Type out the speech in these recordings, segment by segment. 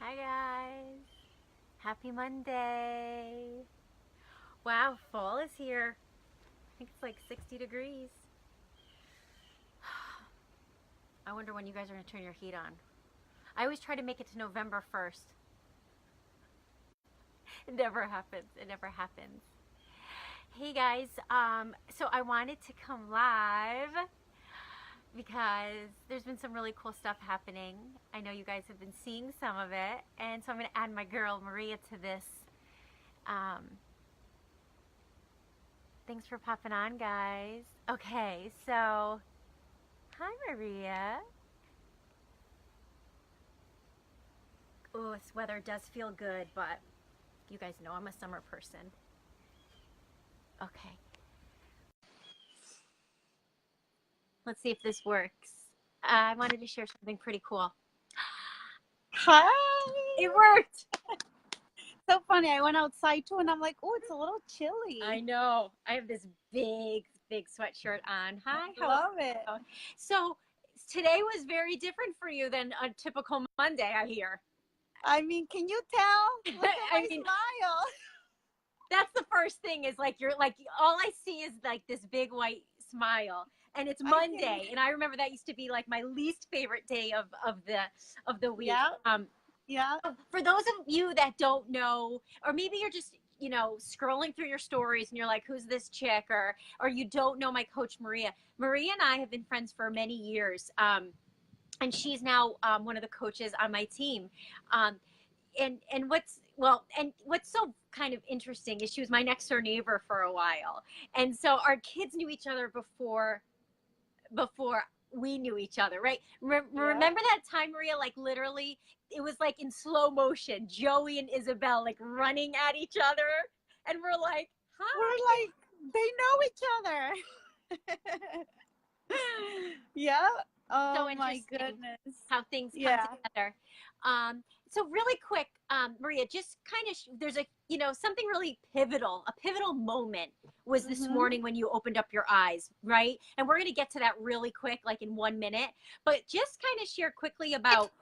Hi guys. Happy Monday. Wow, fall is here. I think it's like 60 degrees. I wonder when you guys are going to turn your heat on. I always try to make it to November 1st. It never happens. It never happens. Hey guys, so I wanted to come live because there's been some really cool stuff happening. I know you guys have been seeing some of it, and so I'm going to add my girl Maria to this. Um, Thanks for popping on, guys. Okay, so hi, Maria. Oh, this weather does feel good, but you guys know I'm a summer person. Okay, let's see if this works. I wanted to share something pretty cool. Hi. It worked. So funny. I went outside too and I'm like, oh, it's a little chilly. I know. I have this big sweatshirt on. Hi, how Love it. are you? So today was very different for you than a typical Monday, I hear. I mean, can you tell? Look at I my mean, smile. that's the first thing is like you're like all I see is like this big white smile and it's Monday and I remember that used to be like my least favorite day of the week. Yeah. Yeah. For those of you that don't know, or maybe you're just scrolling through your stories and you're like, who's this chick, or you don't know my coach Maria and I have been friends for many years, and she's now one of the coaches on my team. Um, and and what's well and what's so kind of interesting is she was my next door neighbor for a while, and so our kids knew each other before we knew each other, right? Yeah. Remember that time, Maria? Like literally, it was like in slow motion, Joey and Isabel like running at each other, and we're like, We're "Hi." like, they know each other. Yeah. So Oh my interesting goodness. how things come Yeah. together. So really quick, Maria, just kind of there's something really pivotal. A pivotal moment was this Mm-hmm. morning when you opened up your eyes, right? And we're going to get to that really quick, like in 1 minute. But just kind of share quickly about,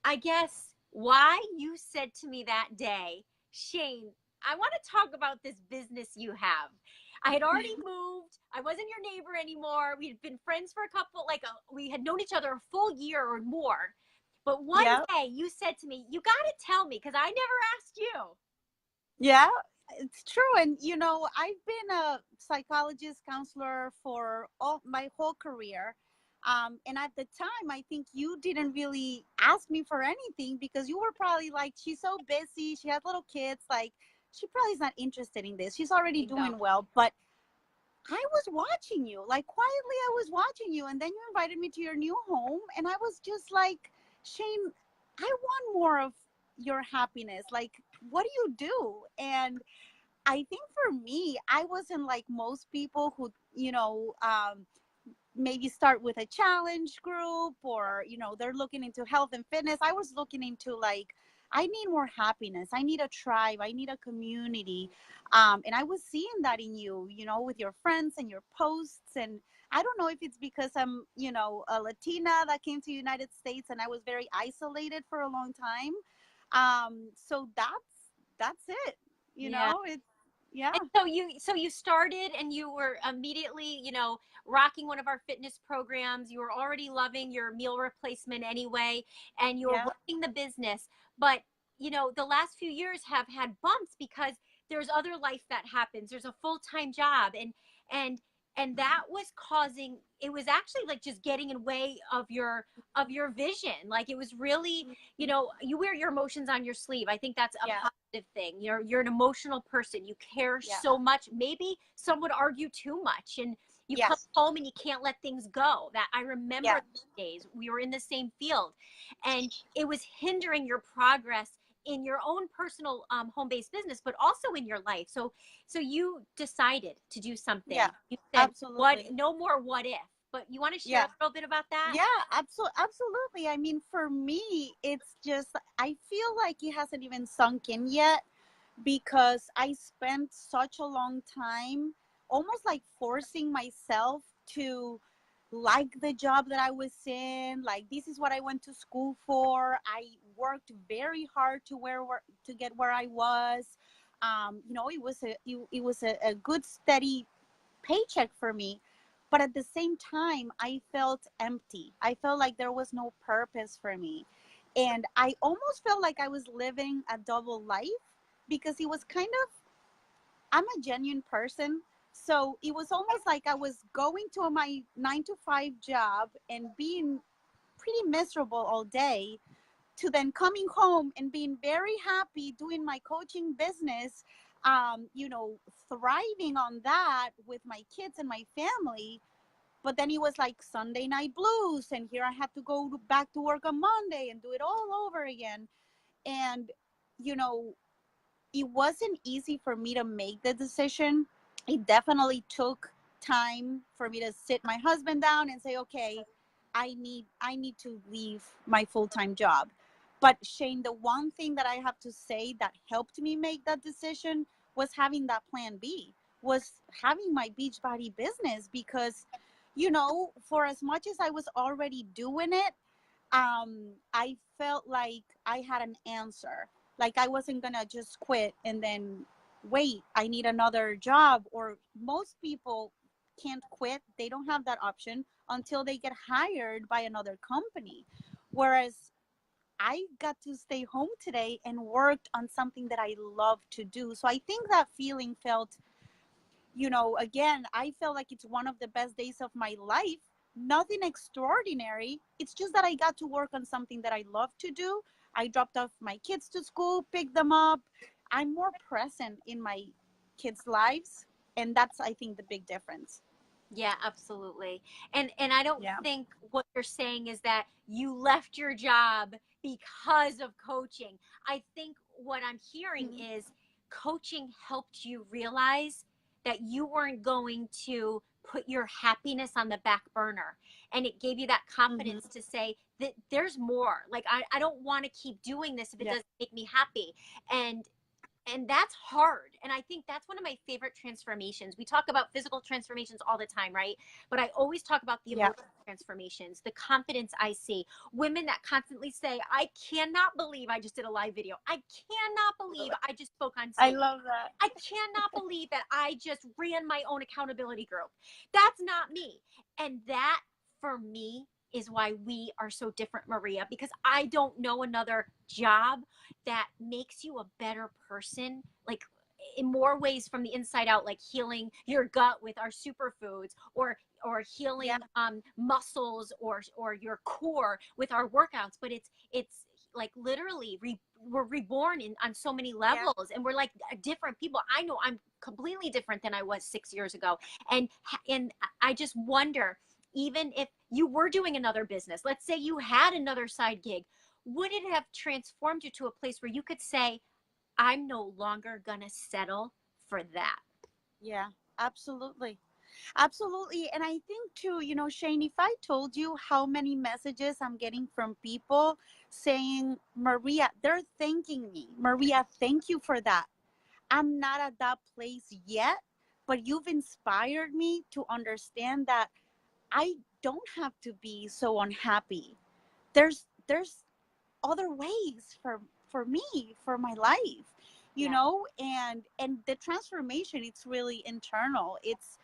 I guess, why you said to me that day, Shane, I want to talk about this business you have. I had already moved. I wasn't your neighbor anymore. We had been friends for a couple, we had known each other a full year or more. But one Yeah. day you said to me, you got to tell me because I never asked you. Yeah, it's true. And I've been a psychologist counselor for all my whole career. And at the time, I think you didn't really ask me for anything because you were probably like, she's so busy. She has little kids. Like, she probably is not interested in this. She's already Bingo. doing well. But I was watching you, like quietly, I was watching you. And then you invited me to your new home. And I was just like, Shane, I want more of your happiness. Like, what do you do? And I think for me, I wasn't like most people who, maybe start with a challenge group or, they're looking into health and fitness. I was looking into like, I need more happiness. I need a tribe. I need a community. And I was seeing that in you, with your friends and your posts. And I don't know if it's because I'm, a Latina that came to the United States and I was very isolated for a long time. So that's it. Yeah. It's yeah. And so you started and you were immediately, rocking one of our fitness programs. You were already loving your meal replacement anyway, and you were Yeah. running the business. But, the last few years have had bumps because there's other life that happens. There's a full-time job and and that was causing, it was actually like just getting in way of your vision. Like it was really, you wear your emotions on your sleeve. I think that's a Yeah. thing. You're an emotional person. You care Yeah. so much. Maybe some would argue too much, and you come Yes. home and you can't let things go. That I remember Yeah. those days. We were in the same field, and it was hindering your progress in your own personal home-based business, but also in your life. So you decided to do something. Yeah. You said, "What? Absolutely. No more what if." But you want to share Yeah. a little bit about that? Yeah, absolutely. I mean, for me, it's just, I feel like it hasn't even sunk in yet because I spent such a long time almost like forcing myself to like the job that I was in. Like, this is what I went to school for. I worked very hard to get where I was. You know, it was a good steady paycheck for me, but at the same time I felt empty. I felt like there was no purpose for me, and I almost felt like I was living a double life, because it was kind of, I'm a genuine person. So it was almost like I was going to my 9 to 5 job and being pretty miserable all day, to then coming home and being very happy doing my coaching business, you know, thriving on that with my kids and my family. But then it was like Sunday night blues, and here I have to go back to work on Monday and do it all over again. And, you know, it wasn't easy for me to make the decision. It definitely took time for me to sit my husband down and say, okay, I need to leave my full-time job. But Shane, the one thing that I have to say that helped me make that decision was having that plan B, was having my Beachbody business, because, you know, for as much as I was already doing it, I felt like I had an answer. Like, I wasn't gonna just quit and then wait, I need another job. Or most people can't quit, they don't have that option until they get hired by another company. Whereas I got to stay home today and worked on something that I love to do. So I think that feeling felt, you know, again, I felt like it's one of the best days of my life. Nothing extraordinary. It's just that I got to work on something that I love to do. I dropped off my kids to school, picked them up. I'm more present in my kids' lives. And that's, I think, the big difference. Yeah, absolutely. And I don't Yeah. think what you're saying is that you left your job because of coaching. I think what I'm hearing Mhm. is coaching helped you realize that you weren't going to put your happiness on the back burner. And it gave you that Mhm. confidence to say that there's more. Like, I don't want to keep doing this if it Yeah. doesn't make me happy. And that's hard, and I think that's one of my favorite transformations. We talk about physical transformations all the time, right? But I always talk about the Yeah. emotional transformations, the confidence I see, women that constantly say, I cannot believe I just did a live video, I cannot believe I just spoke on I stage, love that. I cannot believe that I just ran my own accountability group. That's not me. And that, for me, is why we are so different, Maria, because I don't know another job that makes you a better person, like in more ways from the inside out, like healing your gut with our superfoods, or Yeah. healing muscles, or your core with our workouts. But it's like literally we're reborn in on so many Yeah. levels, and we're like different people. I know I'm completely different than I was 6 years ago. And I just wonder, even if you were doing another business, let's say you had another side gig, would it have transformed you to a place where you could say, I'm no longer going to settle for that? Yeah. Absolutely. Absolutely. And I think too, you know, Shane, if I told you how many messages I'm getting from people saying, Maria, they're thanking me. Maria, thank you for that. I'm not at that place yet, but you've inspired me to understand that I don't have to be so unhappy. There's other ways for me, for my life, you Yeah. know. And the transformation, it's really internal. It's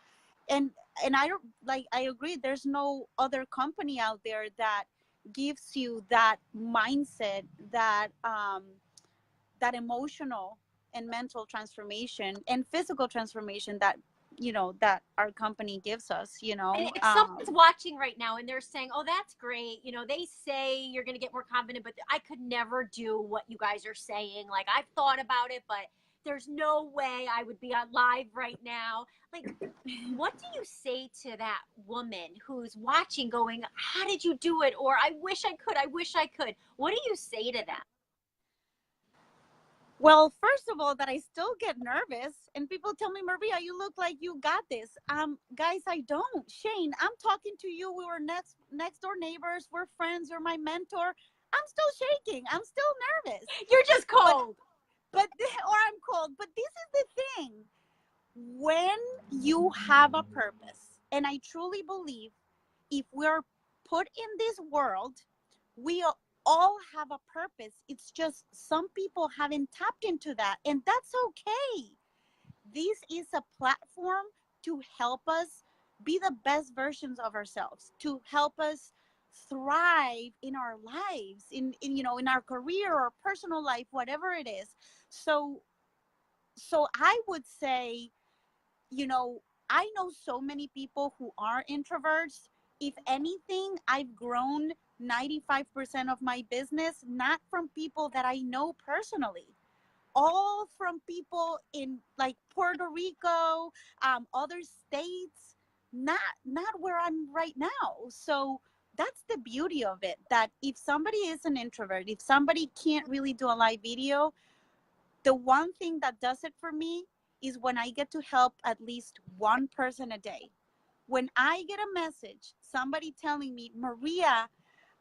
and I don't, like, I agree, there's no other company out there that gives you that mindset, that emotional and mental transformation and physical transformation that, you know, that our company gives us, you And know. if someone's watching right now and they're saying, oh, that's great, they say you're going to get more confident, but I could never do what you guys are saying. Like, I've thought about it, but there's no way I would be on live right now. Like, what do you say to that woman who's watching going, how did you do it? Or I wish I could, I wish I could. What do you say to them? Well, first of all, that I still get nervous, and people tell me, Maria, you look like you got this. Guys, I don't. Shane, I'm talking to you. We were next door neighbors. We're friends. You're my mentor. I'm still shaking. I'm still nervous. You're just But cold. or I'm cold. But this is the thing. When you have a purpose, and I truly believe if we're put in this world, we all have a purpose. It's just some people haven't tapped into that, and that's okay. This is a platform to help us be the best versions of ourselves, to help us thrive in our lives, in in our career or personal life, whatever it is. So I would say, you know, I know so many people who are introverts. If anything, I've grown 95% of my business not from people that I know personally, all from people in like Puerto Rico, other states, not where I'm right now. So that's the beauty of it. That if somebody is an introvert, if somebody can't really do a live video, the one thing that does it for me is when I get to help at least one person a day. When I get a message, somebody telling me, Maria,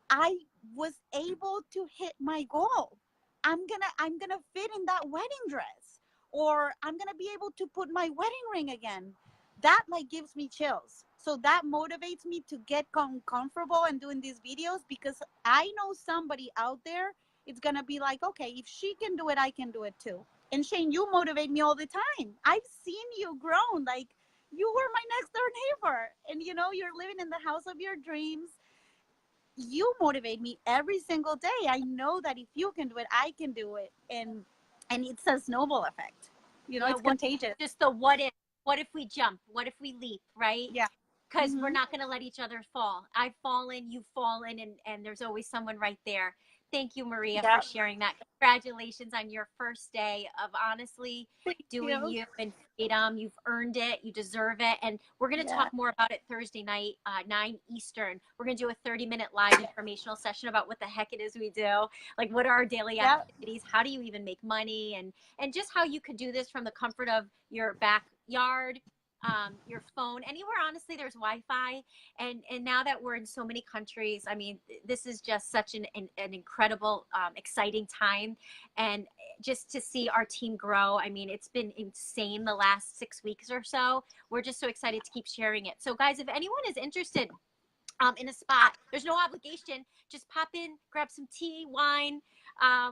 I was able to hit my goal. I'm gonna fit in that wedding dress, or I'm gonna be able to put my wedding ring again. That like gives me chills. So that motivates me to get comfortable and doing these videos, because I know somebody out there, it's gonna be like, okay, if she can do it, I can do it too. And Shane, you motivate me all the time. I've seen you grown. Like, you were my next door neighbor, and you're living in the house of your dreams. You motivate me every single day. I know that if you can do it, I can do it. And it's a snowball effect. Yeah, It's contagious. just the what if we jump? What if we leap, right? Yeah. Because we're Mm-hmm. not going to let each other fall. I've fallen, you've fallen, and there's always someone right there. Thank you, Maria, Yeah. for sharing that. Congratulations on your first day of honestly Thank doing you. you in freedom. You've earned it. You deserve it. And we're going to Yeah. talk more about it Thursday night, 9 Eastern. We're going to do a 30-minute live informational session about what the heck it is we do. Like, what are our daily Yeah. activities? How do you even make money? And just how you could do this from the comfort of your backyard, your phone, anywhere. Honestly, there's Wi-Fi, and now that we're in so many countries, I mean, this is just such an incredible, exciting time, and just to see our team grow. I mean, it's been insane the last 6 weeks or so. We're just so excited to keep sharing it. So, guys, if anyone is interested in a spot, there's no obligation. Just pop in, grab some tea, wine,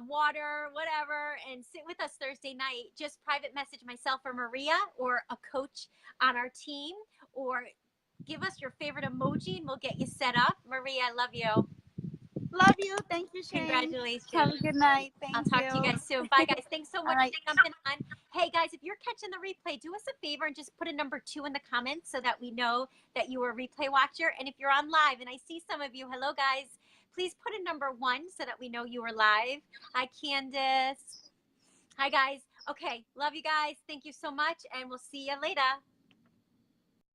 water, whatever, and sit with us Thursday night. Just private message myself or Maria or a coach on our team, or give us your favorite emoji and we'll get you set up. Maria, I love you. Love you. Thank you, Shane. Have Congratulations. a good night. I'll Thank talk to you you. guys soon. Bye, guys. Thanks so All much right. for jumping on. Hey, guys, if you're catching the replay, do us a favor and just put a number 2 in the comments so that we know that you were a replay watcher. And if you're on live, and I see some of you, hello, guys, please put a number 1 so that we know you were live. Hi, Candace. Hi, guys. Okay, love you guys. Thank you so much, and we'll see you later.